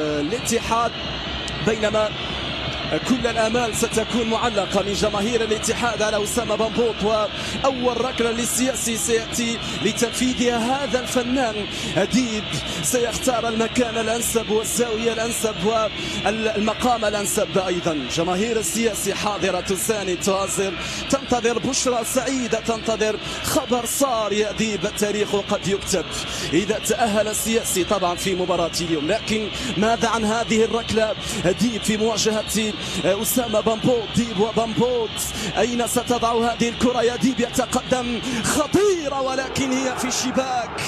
للاتحاد، بينما كل الآمال ستكون معلقة من جماهير الاتحاد على أسامة بنبوط. وأول ركلة للسياسي سيأتي لتنفيذها هذا الفنان أديب، سيختار المكان الأنسب والزاوية الأنسب والمقام الأنسب. أيضا جماهير السياسي حاضرة تساند تهازر، تنتظر بشرى سعيدة، تنتظر خبر صار يا أديب. التاريخ قد يكتب إذا تأهل السياسي طبعا في مباراة اليوم، لكن ماذا عن هذه الركلة أديب في مواجهة أسامة بنبوط؟ ديب وبنبوط، أين ستضع هذه الكرة يا ديب؟ يتقدم، خطيرة ولكن هي في الشباك.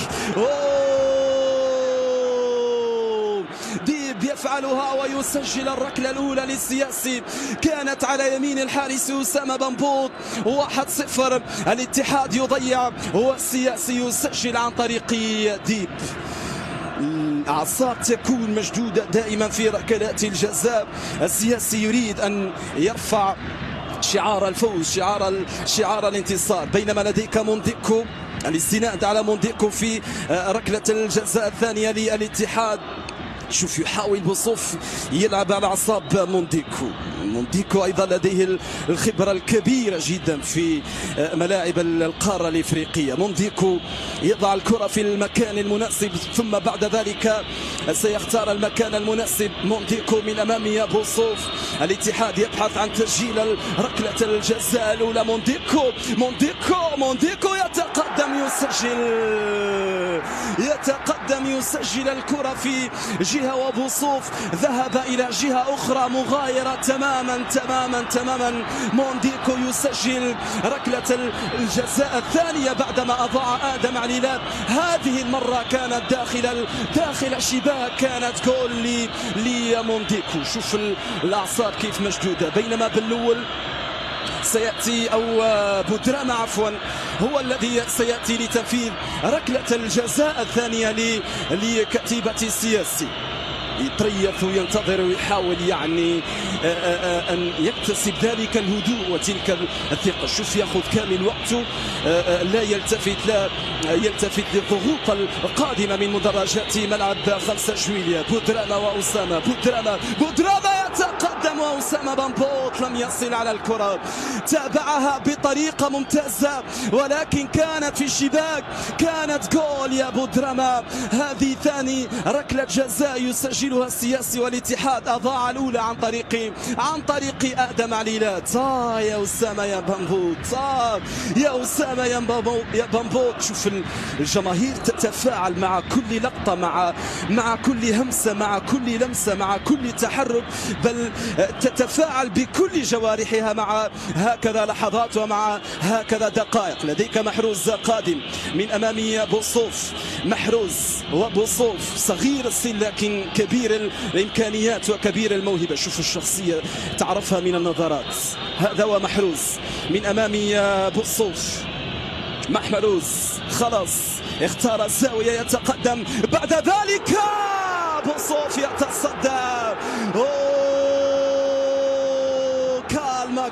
ديب يفعلها ويسجل الركلة الأولى للسياسي، كانت على يمين الحارس أسامة بنبوط. 1-0 الاتحاد يضيع والسياسي يسجل عن طريق ديب. الأعصاب تكون مشدودة دائما في ركلات الجزاء. السياسي يريد أن يرفع شعار الفوز، شعار الانتصار، بينما لديك مونديكو، الاستناد على مونديكو في ركلة الجزاء الثانية للاتحاد. شوف يحاول بصوف يلعب على أعصاب مونديكو أيضا لديه الخبرة الكبيرة جدا في ملاعب القارة الإفريقية. مونديكو يضع الكرة في المكان المناسب، ثم بعد ذلك سيختار المكان المناسب. مونديكو من أمامه بصوف، الاتحاد يبحث عن تسجيل ركلة الجزاء الأولى. مونديكو يتقدم يسجل الكرة في جهة وبصوف ذهب إلى جهة أخرى مغايرة تماما. مونديكو يسجل ركلة الجزاء الثانية بعدما أضاع آدم عليلات. هذه المرة كانت داخل الشباك، كانت جول لمونديكو. شوف الأعصاب كيف مشدودة، بينما بالأول سيأتي أو بودراما عفوا هو الذي سيأتي لتنفيذ ركلة الجزاء الثانية لكتيبة السياسي. يتريث وينتظر ويحاول يعني أن يكتسب ذلك الهدوء وتلك الثقة. شوف يأخذ كامل وقته، لا يلتفت للضغوط القادمة من مدرجات ملعب 5 جويلية. بودراما وأسامة، بودراما يتقدم وأسامة بنبوط لم يصل على الكرة، تابعها بطريقة ممتازة ولكن كانت في الشباك، كانت جول يا بودراما. هذه ثاني ركلة جزاء يسجلها السياسي، والاتحاد أضاع الأولى عن طريق آدم عليلات. يا أسامة يا بنبوط، يا أسامة يا بنبوط. شوف الجماهير تتفاعل مع كل لقطة، مع كل همسة، مع كل لمسة، مع كل تحرك، بل تتفاعل بكل جوارحها مع هكذا لحظات ومع هكذا دقائق. لديك محروز قادم من أمامي بوصوف، محروز وبوصوف صغير السن لكن كبير الإمكانيات وكبير الموهبة. شوف الشخصية تعرفها من النظرات. هذا ومحروز من أمامي بوصوف، محروز خلاص اختار الزاوية، يتقدم بعد ذلك بوصوف يتصدى.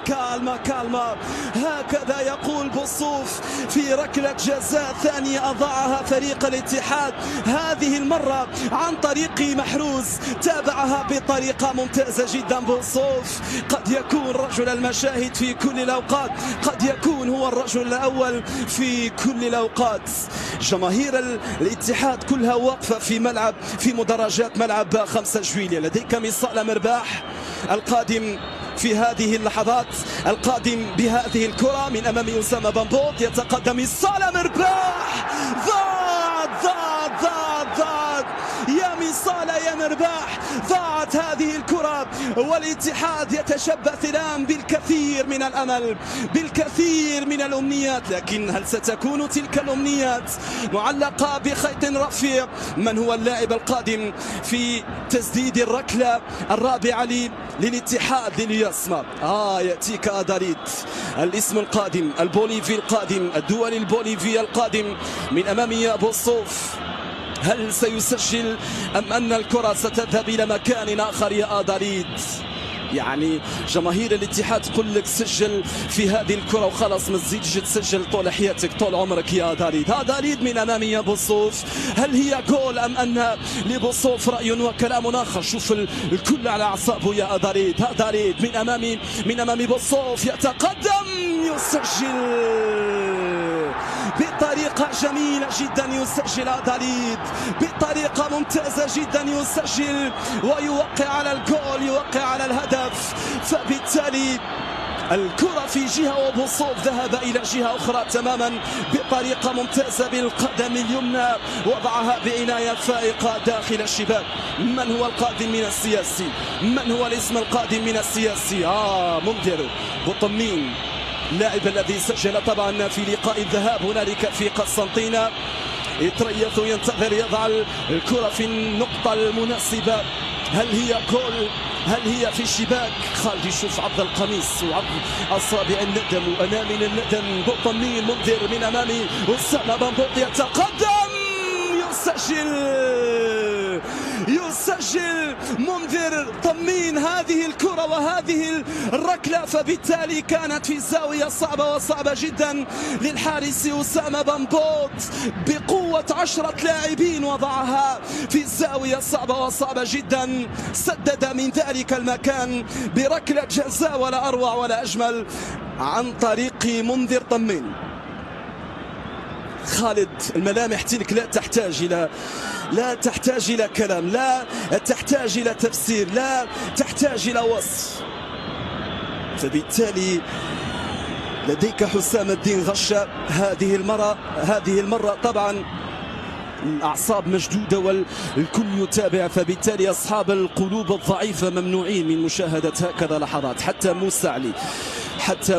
كالما هكذا يقول بوصوف في ركلة جزاء ثانية أضاعها فريق الاتحاد، هذه المرة عن طريق محروز، تابعها بطريقة ممتازة جدا. بوصوف قد يكون رجل المشاهد في كل الأوقات، قد يكون هو الرجل الأول في كل الأوقات. جماهير الاتحاد كلها واقفة في مدرجات ملعب 5 جويلية. لديك مصالة مرباح القادم في هذه اللحظات، القادم بهذه الكرة من أمام أسامة بنبوط. يتقدم مصالة مرباح، ضاعت يا مصالة يا مرباح، ضاعت هذه الكرة. والاتحاد يتشبث الآن بالكثير من الأمل، بالكثير من الأمنيات، لكن هل ستكون تلك الأمنيات معلقة بخيط رفيع؟ من هو اللاعب القادم في تسديد الركلة الرابعة للاتحاد لليسمى؟ يأتيك أداريد، الاسم القادم البوليفي القادم، الدول البوليفي القادم من أمامي بوصوف. هل سيسجل أم أن الكرة ستذهب إلى مكان آخر يا أداريد؟ يعني جماهير الاتحاد تقول لك سجل في هذه الكرة وخلاص ما تزيدش تسجل طول حياتك طول عمرك يا داليد. ها داليد من أمامي يا بوصوف، هل هي جول أم أن لبوصوف رأي وكلام آخر؟ شوف الكل على أعصابه يا داليد. ها داليد من أمامي بوصوف يتقدم يسجل بطريقة جميلة جدا، يسجل داليد بطريقة ممتازة جدا، يسجل ويوقع على الجول، يوقع على الهدف. فبالتالي الكرة في جهة وبوصوف ذهب إلى جهة أخرى تماما بطريقة ممتازة بالقدم اليمنى، وضعها بعناية فائقة داخل الشباك. من هو القادم من السياسي؟ من هو الاسم القادم من السياسي؟ منذر بوطمين، اللاعب الذي سجل طبعا في لقاء الذهاب هنالك في قسنطينة. يتريث ينتظر، يضع الكرة في النقطة المناسبة. هل هي جول؟ هل هي في الشباك؟ خالد يشوف عض القميص وعض اصابع الندم وانامل الندم. بوطمين منذر من امامي، أسامة بنبوط يتقدم يسجل منذر طمين هذه الكرة وهذه الركلة. فبالتالي كانت في زاوية صعبة وصعبة جدا للحارس أسامة بنبوط، بقوة 10 لاعبين وضعها في زاوية صعبة وصعبة جدا. سدد من ذلك المكان بركلة جزاء، ولا أروع ولا أجمل عن طريق منذر طمين. خالد، الملامح تلك لا تحتاج إلى كلام، لا تحتاج إلى تفسير، لا تحتاج إلى وصف. فبالتالي لديك حسام الدين غشة هذه المرة طبعا الأعصاب مشدودة والكل يتابع. فبالتالي أصحاب القلوب الضعيفة ممنوعين من مشاهدة هكذا لحظات. حتى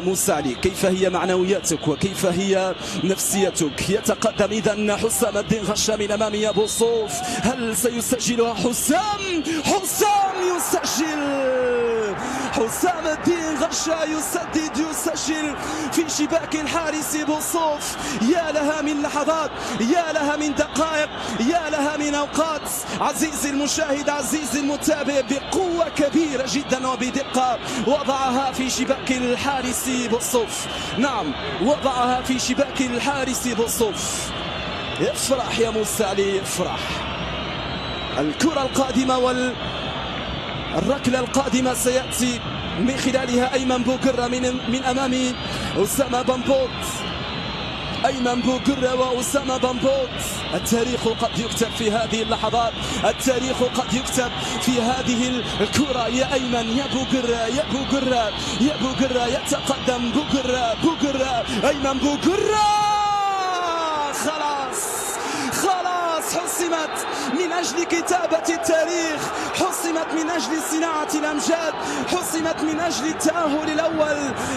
موسى علي كيف هي معنوياتك وكيف هي نفسيتك؟ يتقدم إذن حسام الدين غشة من أمام يا بوصوف، هل سيسجلها حسام يسجل. حسام الدين غشة يسجل في شباك الحارس بوصوف. يا لها من لحظات، يا لها من دقائق، يا لها من أوقات. عزيزي المشاهد، عزيزي المتابع، بقوة كبيرة جدا وبدقة وضعها في شباك الحارس بوصوف. نعم، وضعها في شباك الحارس بوصوف. افرح يا موسى علي، افرح. الكرة القادمة والركلة القادمة سيأتي من خلالها أيمن بوقرة من أمام أسامة بنبوط. أيمن بوقرة وأسامة بنبوط. التاريخ قد يكتب في هذه اللحظات، التاريخ قد يكتب في هذه الكرة. يا أيمن، يا بوقرة يتقدم بوقرة أيمن بوقرة. خلاص حسمت من أجل كتابة التاريخ، حسمت من أجل صناعة الأمجاد، حسمت من أجل التأهل الأول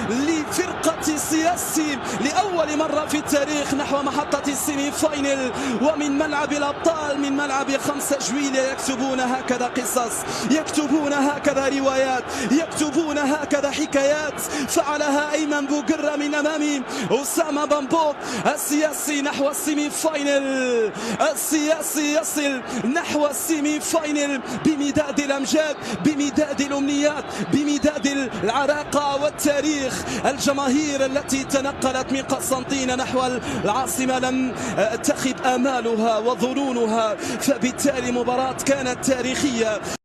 لفرقة سياسي لأول مرة في التاريخ نحو محطة السيمي فاينل. ومن ملعب الأبطال، من ملعب 5 جويلية، يكتبون هكذا قصص، يكتبون هكذا روايات، يكتبون هكذا حكايات. فعلها أيمن بوقرة من أمام أسامة بنبوط. السياسي نحو السيمي فاينل، السياسي يصل نحو السيمي فاينل بمداد الأمجاد، بمداد الأمنيات، بمداد العراقة والتاريخ. الجماهير التي تنقلت من قسنطينة نحو العاصمة لم تخب آمالها وظنونها. فبالتالي مباراة كانت تاريخية.